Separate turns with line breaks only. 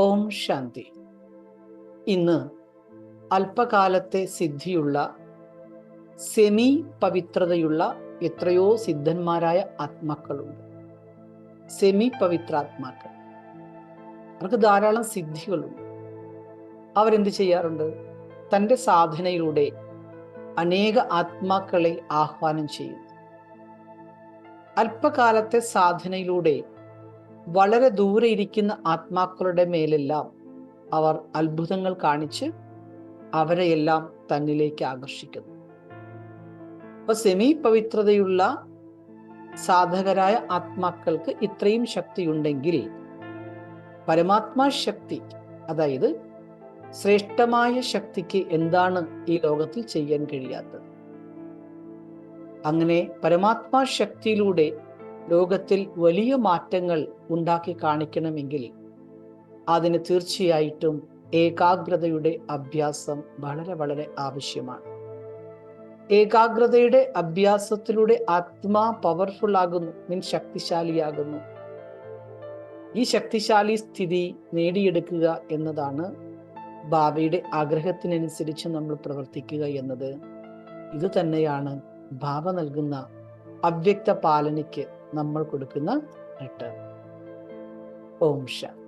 ഓം ശാന്തി. ഇന്ന് അല്പകാലത്തെ സിദ്ധിയുള്ള സെമി പവിത്രതയുള്ള എത്രയോ സിദ്ധന്മാരായ ആത്മാക്കളുണ്ട്. സെമി പവിത്രാത്മാക്കൾ, അവർക്ക് ധാരാളം സിദ്ധികളുണ്ട്. അവരെന്ത് ചെയ്യാറുണ്ട്? തൻ്റെ സാധനയിലൂടെ അനേക ആത്മാക്കളെ ആഹ്വാനം ചെയ്യുന്നു. അല്പകാലത്തെ സാധനയിലൂടെ വളരെ ദൂരെ ഇരിക്കുന്ന ആത്മാക്കളുടെ മേലെല്ലാം അവർ അത്ഭുതങ്ങൾ കാണിച്ച് അവരെയെല്ലാം തന്നിലേക്ക് ആകർഷിക്കുന്നു. അപ്പൊ സെമി പവിത്രതയുള്ള സാധകരായ ആത്മാക്കൾക്ക് ഇത്രയും ശക്തിയുണ്ടെങ്കിൽ പരമാത്മാ ശക്തി, അതായത് ശ്രേഷ്ഠമായ ശക്തിക്ക് എന്താണ് ഈ ലോകത്തിൽ ചെയ്യാൻ കഴിയാത്തത്? അങ്ങനെ പരമാത്മാ ശക്തിയിലൂടെ ലോകത്തിൽ വലിയ മാറ്റങ്ങൾ ഉണ്ടാക്കി കാണിക്കണമെങ്കിൽ അതിന് തീർച്ചയായിട്ടും ഏകാഗ്രതയുടെ അഭ്യാസം വളരെ വളരെ ആവശ്യമാണ്. ഏകാഗ്രതയുടെ അഭ്യാസത്തിലൂടെ ആത്മാ പവർഫുൾ ആകുന്നു, മീൻസ് ശക്തിശാലിയാകുന്നു. ഈ ശക്തിശാലി സ്ഥിതി നേടിയെടുക്കുക എന്നതാണ് ബാബയുടെ ആഗ്രഹത്തിനനുസരിച്ച് നമ്മൾ പ്രവർത്തിക്കുക എന്നത്. ഇത് തന്നെയാണ് ബാബ നൽകുന്ന അവ്യക്ത പാലനയ്ക്ക് നമ്മൾ കൊടുക്കുന്ന റിട്ടേൺ. ഓം ശാന്തി.